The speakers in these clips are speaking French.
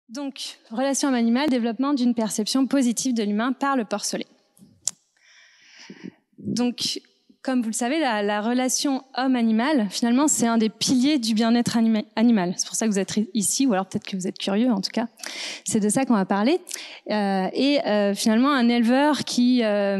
Donc, relation homme-animal, développement d'une perception positive de l'humain par le porcelet. Donc, comme vous le savez, la relation homme-animal, finalement, c'est un des piliers du bien-être animal. C'est pour ça que vous êtes ici, ou alors peut-être que vous êtes curieux, en tout cas. C'est de ça qu'on va parler. Finalement, un éleveur qui a,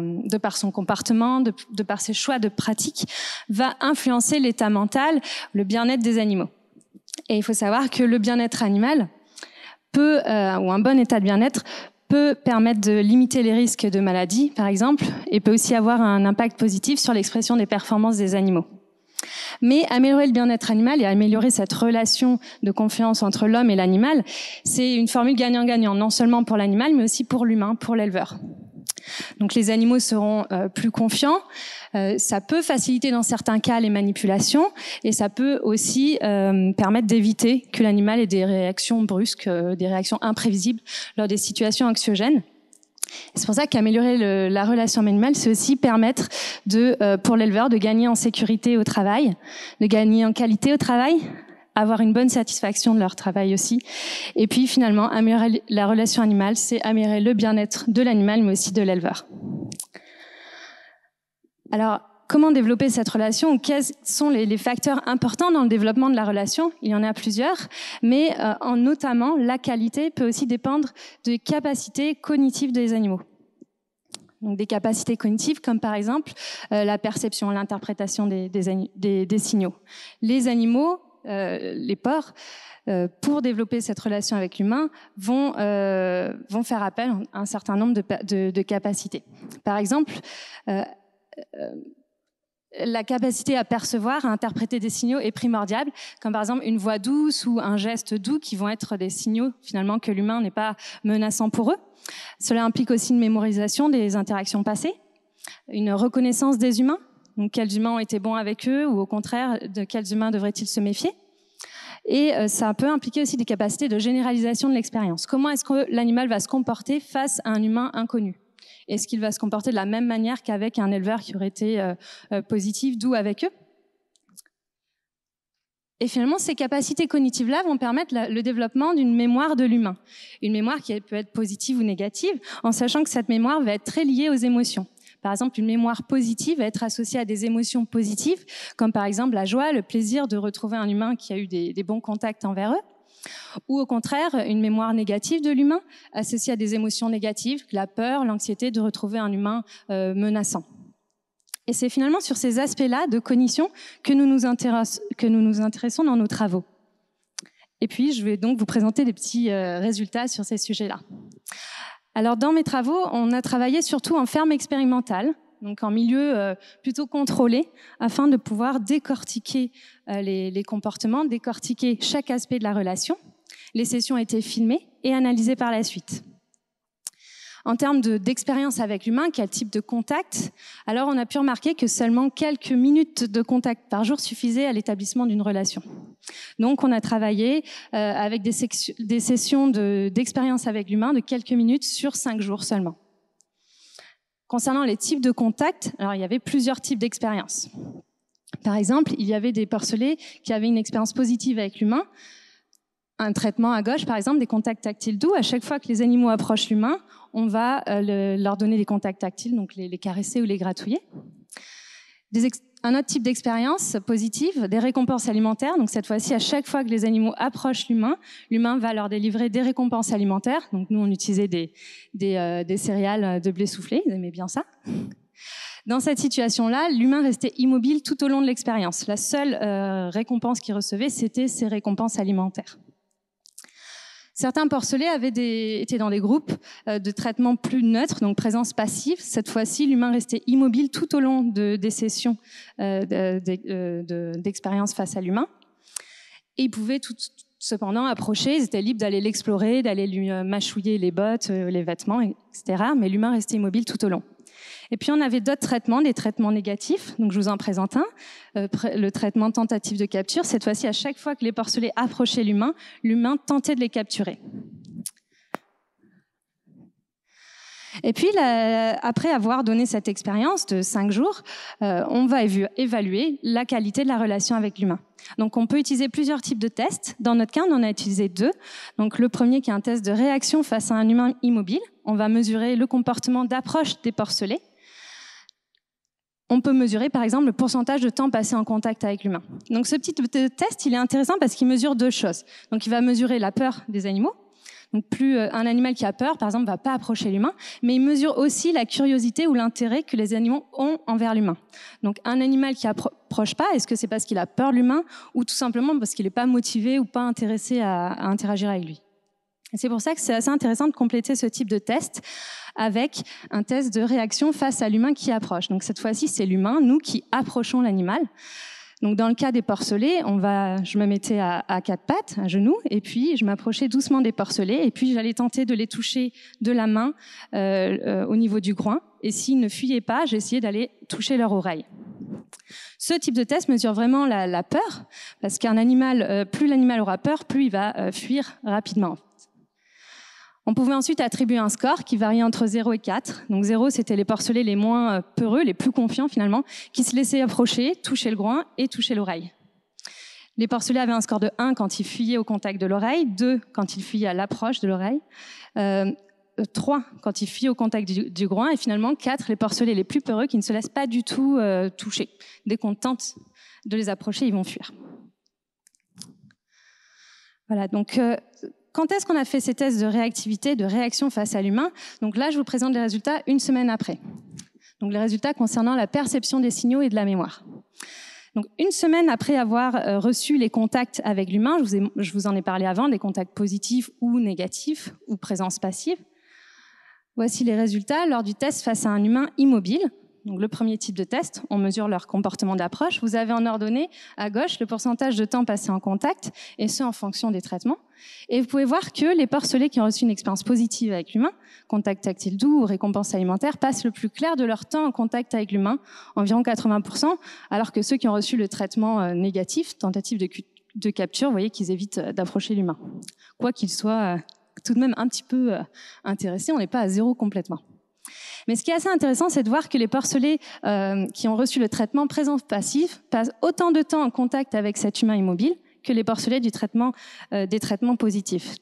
de par son comportement, de par ses choix de pratique, va influencer l'état mental, le bien-être des animaux. Et il faut savoir que le bien-être animal peut, ou un bon état de bien-être, peut permettre de limiter les risques de maladies, par exemple, et peut aussi avoir un impact positif sur l'expression des performances des animaux. Mais améliorer le bien-être animal et améliorer cette relation de confiance entre l'homme et l'animal, c'est une formule gagnant-gagnant, non seulement pour l'animal, mais aussi pour l'humain, pour l'éleveur. Donc les animaux seront plus confiants. Ça peut faciliter dans certains cas les manipulations et ça peut aussi permettre d'éviter que l'animal ait des réactions brusques, des réactions imprévisibles lors des situations anxiogènes. C'est pour ça qu'améliorer la relation animale, c'est aussi permettre pour l'éleveur de gagner en sécurité au travail, de gagner en qualité au travail, avoir une bonne satisfaction de leur travail aussi. Et puis finalement, améliorer la relation animale, c'est améliorer le bien-être de l'animal, mais aussi de l'éleveur. Alors, comment développer cette relation? Quels sont les facteurs importants dans le développement de la relation? Il y en a plusieurs, mais notamment, la qualité peut aussi dépendre des capacités cognitives des animaux. Donc des capacités cognitives comme par exemple la perception, l'interprétation des signaux. Les animaux, les porcs, pour développer cette relation avec l'humain, vont faire appel à un certain nombre de capacités. Par exemple, la capacité à percevoir, à interpréter des signaux est primordiale, comme par exemple une voix douce ou un geste doux qui vont être des signaux finalement que l'humain n'est pas menaçant pour eux. Cela implique aussi une mémorisation des interactions passées, une reconnaissance des humains, donc quels humains ont été bons avec eux ou au contraire de quels humains devraient-ils se méfier. Et ça peut impliquer aussi des capacités de généralisation de l'expérience. Comment est-ce que l'animal va se comporter face à un humain inconnu ? Est-ce qu'il va se comporter de la même manière qu'avec un éleveur qui aurait été positif, doux avec eux ? Et finalement, ces capacités cognitives-là vont permettre le développement d'une mémoire de l'humain. Une mémoire qui peut être positive ou négative, en sachant que cette mémoire va être très liée aux émotions. Par exemple, une mémoire positive va être associée à des émotions positives, comme par exemple la joie, le plaisir de retrouver un humain qui a eu des bons contacts envers eux. Ou au contraire, une mémoire négative de l'humain, associée à des émotions négatives, la peur, l'anxiété de retrouver un humain menaçant. Et c'est finalement sur ces aspects-là de cognition que nous nous intéressons dans nos travaux. Et puis, je vais donc vous présenter des petits résultats sur ces sujets-là. Alors, dans mes travaux, on a travaillé surtout en ferme expérimentale, donc en milieu plutôt contrôlé, afin de pouvoir décortiquer les comportements, décortiquer chaque aspect de la relation. Les sessions ont été filmées et analysées par la suite. En termes d'expérience avec l'humain, quel type de contact? Alors, on a pu remarquer que seulement quelques minutes de contact par jour suffisaient à l'établissement d'une relation. Donc, on a travaillé avec des sessions d'expérience avec l'humain de quelques minutes sur 5 jours seulement. Concernant les types de contacts, alors il y avait plusieurs types d'expériences. Par exemple, il y avait des porcelets qui avaient une expérience positive avec l'humain. Un traitement à gauche, par exemple, des contacts tactiles doux. À chaque fois que les animaux approchent l'humain, on va leur donner des contacts tactiles, donc les caresser ou les gratouiller. Un autre type d'expérience positive, des récompenses alimentaires. Donc cette fois-ci, à chaque fois que les animaux approchent l'humain, l'humain va leur délivrer des récompenses alimentaires. Donc nous, on utilisait des céréales de blé soufflé. Ils aimaient bien ça. Dans cette situation-là, l'humain restait immobile tout au long de l'expérience. La seule récompense qu'il recevait, c'était ces récompenses alimentaires. Certains porcelets étaient dans des groupes de traitement plus neutres, donc présence passive. Cette fois-ci, l'humain restait immobile tout au long des sessions d'expérience face à l'humain. Et ils pouvaient cependant approcher, ils étaient libres d'aller l'explorer, d'aller lui mâchouiller les bottes, les vêtements, etc. Mais l'humain restait immobile tout au long. Et puis on avait d'autres traitements, des traitements négatifs. Donc je vous en présente un, le traitement tentative de capture. Cette fois-ci, à chaque fois que les porcelets approchaient l'humain tentait de les capturer. Et puis, après avoir donné cette expérience de 5 jours, on va évaluer la qualité de la relation avec l'humain. Donc, on peut utiliser plusieurs types de tests. Dans notre cas, on en a utilisé 2. Donc, le premier qui est un test de réaction face à un humain immobile. On va mesurer le comportement d'approche des porcelets. On peut mesurer, par exemple, le pourcentage de temps passé en contact avec l'humain. Donc, ce petit test, il est intéressant parce qu'il mesure 2 choses. Donc, il va mesurer la peur des animaux. Donc, plus un animal qui a peur, par exemple, ne va pas approcher l'humain, mais il mesure aussi la curiosité ou l'intérêt que les animaux ont envers l'humain. Donc, un animal qui approche pas, est-ce que c'est parce qu'il a peur de l'humain ou tout simplement parce qu'il n'est pas motivé ou pas intéressé à interagir avec lui? Et c'est pour ça que c'est assez intéressant de compléter ce type de test avec un test de réaction face à l'humain qui approche. Donc, cette fois-ci, c'est l'humain, nous, qui approchons l'animal. Donc, dans le cas des porcelets, je me mettais à 4 pattes, à genoux, et puis je m'approchais doucement des porcelets, et puis j'allais tenter de les toucher de la main au niveau du groin. Et s'ils ne fuyaient pas, j'essayais d'aller toucher leur oreille. Ce type de test mesure vraiment la peur, parce qu'un animal, plus l'animal aura peur, plus il va fuir rapidement. On pouvait ensuite attribuer un score qui variait entre 0 et 4. Donc 0, c'était les porcelets les moins peureux, les plus confiants finalement, qui se laissaient approcher, toucher le groin et toucher l'oreille. Les porcelets avaient un score de 1 quand ils fuyaient au contact de l'oreille, 2 quand ils fuyaient à l'approche de l'oreille, 3 quand ils fuyaient au contact du groin, et finalement 4, les porcelets les plus peureux qui ne se laissent pas du tout toucher. Dès qu'on tente de les approcher, ils vont fuir. Voilà, donc... Quand est-ce qu'on a fait ces tests de réactivité, de réaction face à l'humain? Donc là, je vous présente les résultats une semaine après. Donc les résultats concernant la perception des signaux et de la mémoire. Donc une semaine après avoir reçu les contacts avec l'humain, je vous en ai parlé avant, des contacts positifs ou négatifs ou présence passive. Voici les résultats lors du test face à un humain immobile. Donc le premier type de test, on mesure leur comportement d'approche. Vous avez en ordonnée à gauche le pourcentage de temps passé en contact, et ce en fonction des traitements. Et vous pouvez voir que les porcelets qui ont reçu une expérience positive avec l'humain, contact tactile doux ou récompense alimentaire, passent le plus clair de leur temps en contact avec l'humain, environ 80%, alors que ceux qui ont reçu le traitement négatif, tentative de capture, vous voyez qu'ils évitent d'approcher l'humain. Quoi qu'ils soient tout de même un petit peu intéressés, on n'est pas à 0 complètement. Mais ce qui est assez intéressant, c'est de voir que les porcelets qui ont reçu le traitement présence-passif passent autant de temps en contact avec cet humain immobile que les porcelets des traitements positifs.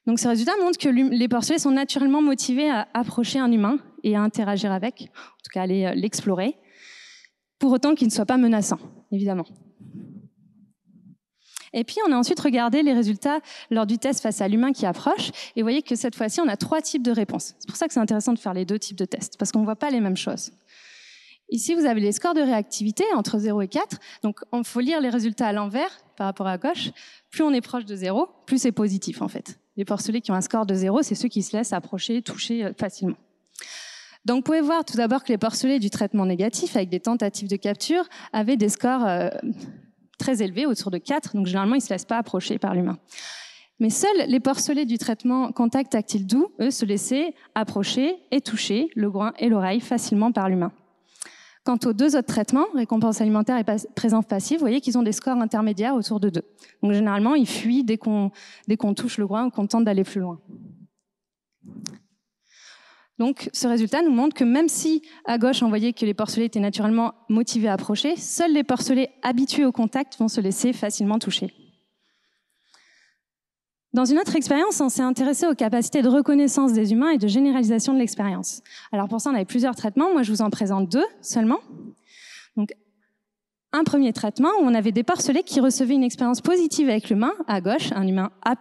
Donc ces résultats montrent que les porcelets sont naturellement motivés à approcher un humain et à interagir avec, en tout cas aller l'explorer, pour autant qu'il ne soit pas menaçant, évidemment. Et puis, on a ensuite regardé les résultats lors du test face à l'humain qui approche. Et vous voyez que cette fois-ci, on a 3 types de réponses. C'est pour ça que c'est intéressant de faire les 2 types de tests, parce qu'on ne voit pas les mêmes choses. Ici, vous avez les scores de réactivité entre 0 et 4. Donc, il faut lire les résultats à l'envers par rapport à gauche. Plus on est proche de 0, plus c'est positif, en fait. Les porcelets qui ont un score de 0, c'est ceux qui se laissent approcher, toucher facilement. Donc, vous pouvez voir tout d'abord que les porcelets du traitement négatif, avec des tentatives de capture, avaient des scores très élevés, autour de 4, donc généralement, ils ne se laissent pas approcher par l'humain. Mais seuls les porcelets du traitement contact tactile doux, eux, se laissaient approcher et toucher le groin et l'oreille facilement par l'humain. Quant aux 2 autres traitements, récompense alimentaire et présence passive, vous voyez qu'ils ont des scores intermédiaires autour de 2. Donc généralement, ils fuient dès qu'on touche le groin ou qu'on tente d'aller plus loin. Donc, ce résultat nous montre que même si, à gauche, on voyait que les porcelets étaient naturellement motivés à approcher, seuls les porcelets habitués au contact vont se laisser facilement toucher. Dans une autre expérience, on s'est intéressé aux capacités de reconnaissance des humains et de généralisation de l'expérience. Alors pour ça, on avait plusieurs traitements. Moi, je vous en présente 2 seulement. Donc, un premier traitement où on avait des porcelets qui recevaient une expérience positive avec l'humain, à gauche, un humain A+,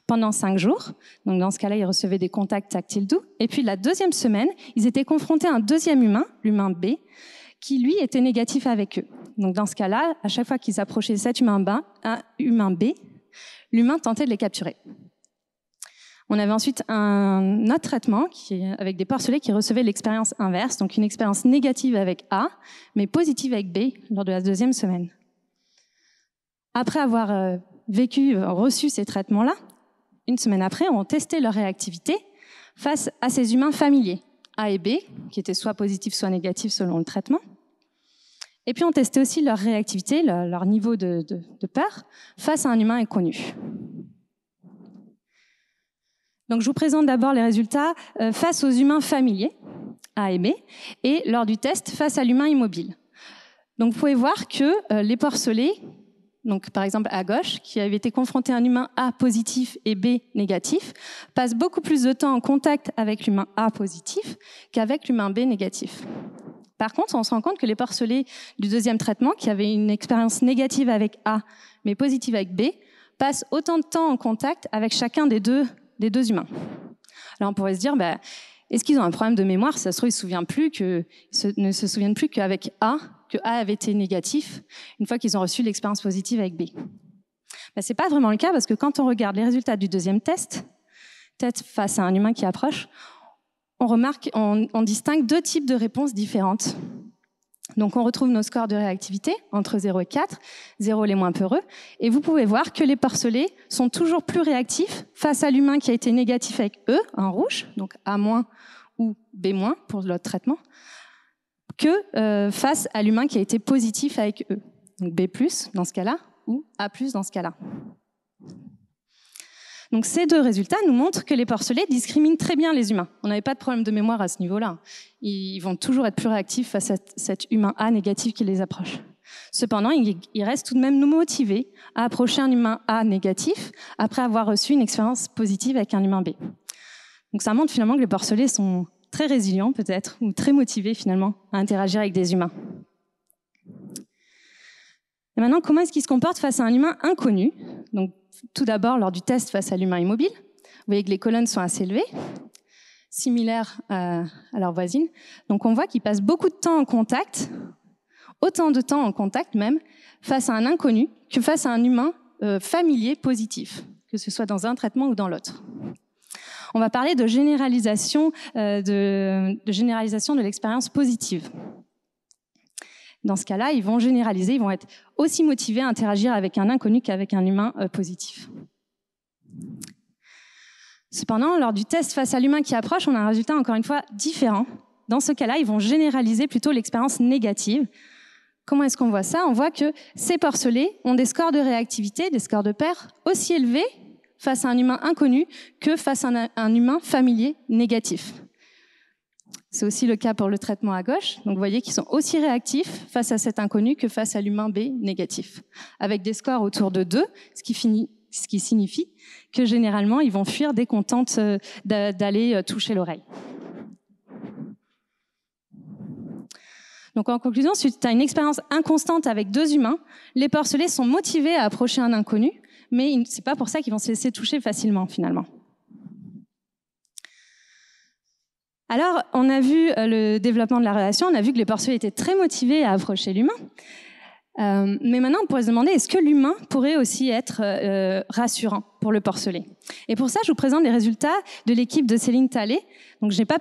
pendant 5 jours. Donc dans ce cas-là, ils recevaient des contacts tactiles doux. Et puis la deuxième semaine, ils étaient confrontés à un deuxième humain, l'humain B, qui lui était négatif avec eux. Donc dans ce cas-là, à chaque fois qu'ils approchaient cet humain B, l'humain tentait de les capturer. On avait ensuite un autre traitement avec des porcelets qui recevaient l'expérience inverse, donc une expérience négative avec A, mais positive avec B lors de la deuxième semaine. Après avoir reçu ces traitements-là, une semaine après, on testait leur réactivité face à ces humains familiers, A et B, qui étaient soit positifs, soit négatifs selon le traitement. Et puis on testait aussi leur réactivité, leur niveau de peur, face à un humain inconnu. Donc je vous présente d'abord les résultats face aux humains familiers, A et B, et lors du test face à l'humain immobile. Donc vous pouvez voir que les porcelets, donc par exemple à gauche, qui avait été confronté à un humain A positif et B négatif, passent beaucoup plus de temps en contact avec l'humain A positif qu'avec l'humain B négatif. Par contre, on se rend compte que les porcelets du deuxième traitement, qui avaient une expérience négative avec A, mais positive avec B, passent autant de temps en contact avec chacun des deux humains. Alors on pourrait se dire, est-ce qu'ils ont un problème de mémoire? Ça se trouve, ils ne se souviennent plus qu'avec A, que A avait été négatif, une fois qu'ils ont reçu l'expérience positive avec B. Ce n'est pas vraiment le cas, parce que quand on regarde les résultats du deuxième test face à un humain qui approche, on remarque, on distingue deux types de réponses différentes. Donc on retrouve nos scores de réactivité entre 0 et 4, 0 les moins peureux, et vous pouvez voir que les porcelets sont toujours plus réactifs face à l'humain qui a été négatif avec E, en rouge, donc A- ou B- pour l'autre traitement, que face à l'humain qui a été positif avec E, donc B+ dans ce cas-là, ou A+ dans ce cas-là. Donc ces deux résultats nous montrent que les porcelets discriminent très bien les humains. On n'avait pas de problème de mémoire à ce niveau-là. Ils vont toujours être plus réactifs face à cet humain A négatif qui les approche. Cependant, ils restent tout de même nous motivés à approcher un humain A négatif après avoir reçu une expérience positive avec un humain B. Donc ça montre finalement que les porcelets sont très résilients peut-être, ou très motivés finalement à interagir avec des humains. Et maintenant, comment est-ce qu'ils se comportent face à un humain inconnu? Donc, tout d'abord, lors du test face à l'humain immobile, vous voyez que les colonnes sont assez élevées, similaires à leurs voisines. Donc, on voit qu'ils passent beaucoup de temps en contact, autant de temps en contact même, face à un inconnu que face à un humain familier positif, que ce soit dans un traitement ou dans l'autre. On va parler de généralisation de l'expérience positive. Dans ce cas-là, ils vont généraliser, ils vont être aussi motivés à interagir avec un inconnu qu'avec un humain positif. Cependant, lors du test face à l'humain qui approche, on a un résultat encore une fois différent. Dans ce cas-là, ils vont généraliser plutôt l'expérience négative. Comment est-ce qu'on voit ça? On voit que ces porcelets ont des scores de réactivité, des scores de pair aussi élevés face à un humain inconnu que face à un humain familier négatif. C'est aussi le cas pour le traitement à gauche. Donc vous voyez qu'ils sont aussi réactifs face à cet inconnu que face à l'humain B négatif, avec des scores autour de 2, ce qui signifie que généralement ils vont fuir dès qu'on tente d'aller toucher l'oreille. Donc en conclusion, suite à une expérience inconstante avec deux humains, les porcelets sont motivés à approcher un inconnu, mais c'est pas pour ça qu'ils vont se laisser toucher facilement finalement. Alors, on a vu le développement de la relation, on a vu que les porcelets étaient très motivés à approcher l'humain. Mais maintenant, on pourrait se demander, est-ce que l'humain pourrait aussi être rassurant pour le porcelet? Et pour ça, je vous présente les résultats de l'équipe de Céline Talley. Donc, je n'ai pas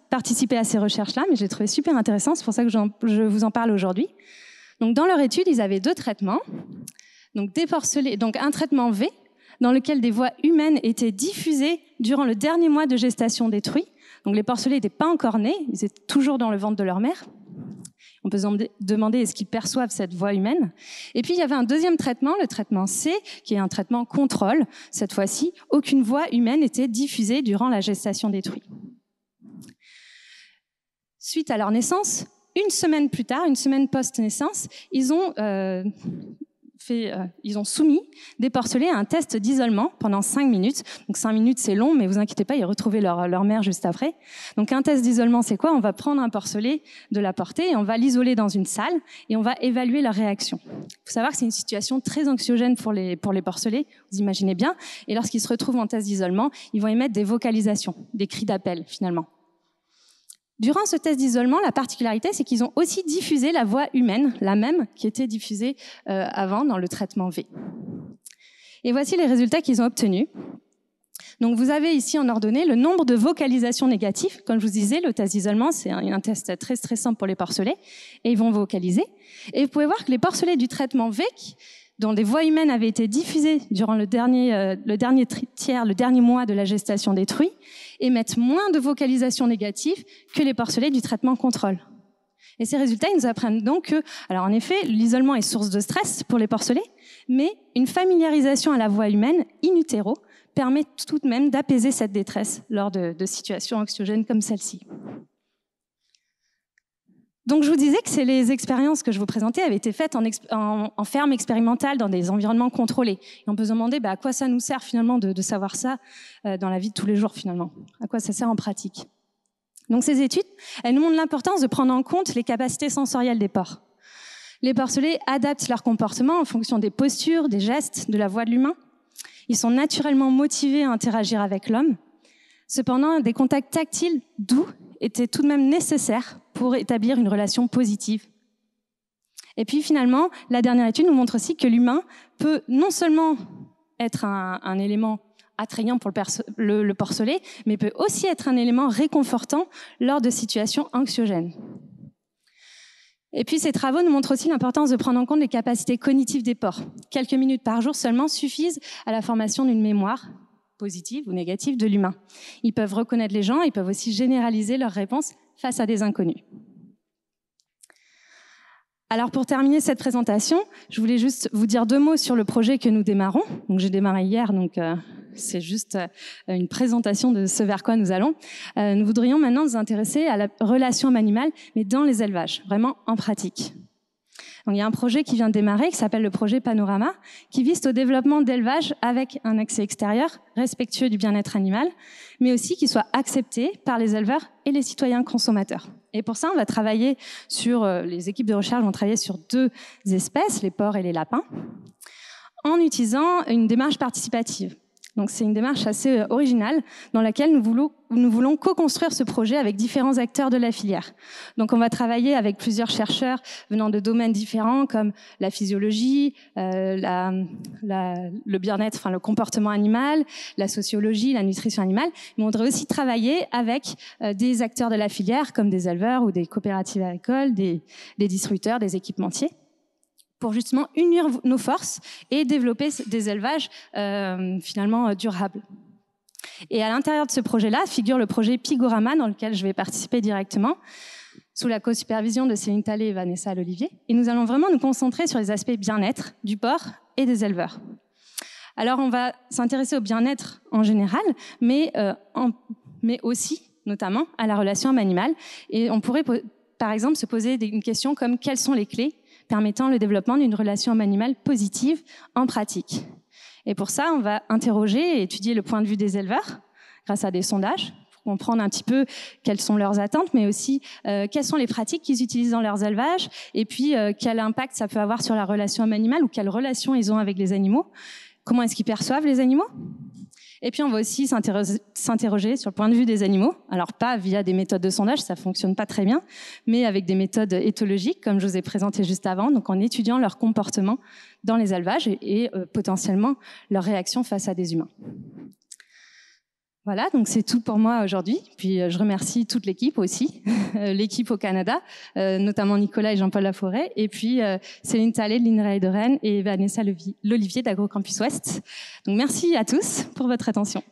participé à ces recherches-là, mais je les trouvais super intéressantes, c'est pour ça que je vous en parle aujourd'hui. Donc, dans leur étude, ils avaient deux traitements. Donc, des porcelets, donc un traitement V, dans lequel des voix humaines étaient diffusées durant le dernier mois de gestation des truies. Donc les porcelets n'étaient pas encore nés, ils étaient toujours dans le ventre de leur mère. On peut se demander est-ce qu'ils perçoivent cette voix humaine. Et puis il y avait un deuxième traitement, le traitement C, qui est un traitement contrôle. Cette fois-ci, aucune voix humaine n'était diffusée durant la gestation des truies. Suite à leur naissance, une semaine plus tard, une semaine post-naissance, ils ont soumis des porcelets à un test d'isolement pendant 5 minutes. Donc 5 minutes, c'est long, mais vous inquiétez pas, ils retrouvaient leur mère juste après. Donc un test d'isolement, c'est quoi? On va prendre un porcelet de la portée et on va l'isoler dans une salle et on va évaluer leur réaction. Il faut savoir que c'est une situation très anxiogène pour les porcelets, vous imaginez bien. Et lorsqu'ils se retrouvent en test d'isolement, ils vont émettre des vocalisations, des cris d'appel finalement. Durant ce test d'isolement, la particularité, c'est qu'ils ont aussi diffusé la voix humaine, la même qui était diffusée avant dans le traitement V. Et voici les résultats qu'ils ont obtenus. Donc vous avez ici en ordonnée le nombre de vocalisations négatives. Comme je vous disais, le test d'isolement, c'est un test très stressant pour les porcelets, et ils vont vocaliser. Et vous pouvez voir que les porcelets du traitement V, dont des voix humaines avaient été diffusées durant le dernier mois de la gestation des truies, émettent moins de vocalisations négatives que les porcelets du traitement contrôle. Et ces résultats, ils nous apprennent donc que, alors en effet, l'isolement est source de stress pour les porcelets, mais une familiarisation à la voix humaine in utero permet tout de même d'apaiser cette détresse lors de situations anxiogènes comme celle-ci. Donc je vous disais que les expériences que je vous présentais avaient été faites en ferme expérimentale dans des environnements contrôlés. Et on peut se demander à quoi ça nous sert finalement de savoir ça dans la vie de tous les jours finalement. À quoi ça sert en pratique. Donc ces études, elles nous montrent l'importance de prendre en compte les capacités sensorielles des porcs. Les porcelets adaptent leur comportement en fonction des postures, des gestes, de la voix de l'humain. Ils sont naturellement motivés à interagir avec l'homme. Cependant, des contacts tactiles doux étaient tout de même nécessaires pour établir une relation positive. Et puis finalement, la dernière étude nous montre aussi que l'humain peut non seulement être un élément attrayant pour le porcelet, mais peut aussi être un élément réconfortant lors de situations anxiogènes. Et puis ces travaux nous montrent aussi l'importance de prendre en compte les capacités cognitives des porcs. Quelques minutes par jour seulement suffisent à la formation d'une mémoire positive ou négative de l'humain. Ils peuvent reconnaître les gens, ils peuvent aussi généraliser leurs réponses face à des inconnus. Alors pour terminer cette présentation, je voulais juste vous dire 2 mots sur le projet que nous démarrons. Donc j'ai démarré hier, donc c'est juste une présentation de ce vers quoi nous allons. Nous voudrions maintenant nous intéresser à la relation homme-animal, mais dans les élevages, vraiment en pratique. Donc, il y a un projet qui vient de démarrer, qui s'appelle le projet Panorama, qui vise au développement d'élevage avec un accès extérieur, respectueux du bien-être animal, mais aussi qui soit accepté par les éleveurs et les citoyens consommateurs. Et pour ça, on va travailler les équipes de recherche vont travailler sur 2 espèces, les porcs et les lapins, en utilisant une démarche participative. Donc c'est une démarche assez originale dans laquelle nous voulons co-construire ce projet avec différents acteurs de la filière. Donc on va travailler avec plusieurs chercheurs venant de domaines différents comme la physiologie, le bien-être, enfin le comportement animal, la sociologie, la nutrition animale. Mais on voudrait aussi travailler avec des acteurs de la filière comme des éleveurs ou des coopératives agricoles, des distributeurs, des équipementiers, pour justement unir nos forces et développer des élevages finalement durables. Et à l'intérieur de ce projet-là figure le projet Pigorama, dans lequel je vais participer directement, sous la co-supervision de Céline Talley et Vanessa Lolivier. Et nous allons vraiment nous concentrer sur les aspects bien-être du porc et des éleveurs. Alors on va s'intéresser au bien-être en général, mais aussi, notamment, à la relation homme-animal. Et on pourrait, par exemple, se poser une question comme « Quelles sont les clés ?» permettant le développement d'une relation homme-animal positive en pratique. Et pour ça, on va interroger et étudier le point de vue des éleveurs grâce à des sondages pour comprendre un petit peu quelles sont leurs attentes, mais aussi quelles sont les pratiques qu'ils utilisent dans leurs élevages et puis quel impact ça peut avoir sur la relation homme-animal ou quelle relation ils ont avec les animaux, comment est-ce qu'ils perçoivent les animaux. Et puis on va aussi s'interroger sur le point de vue des animaux. Alors pas via des méthodes de sondage, ça fonctionne pas très bien, mais avec des méthodes éthologiques, comme je vous ai présenté juste avant, donc en étudiant leur comportement dans les élevages et potentiellement leur réaction face à des humains. Voilà, donc c'est tout pour moi aujourd'hui. Puis je remercie toute l'équipe aussi, l'équipe au Canada, notamment Nicolas et Jean-Paul Laforêt, et puis Céline Talley de l'INRAE de Rennes et Vanessa Lolivier d'AgroCampus Ouest. Donc merci à tous pour votre attention.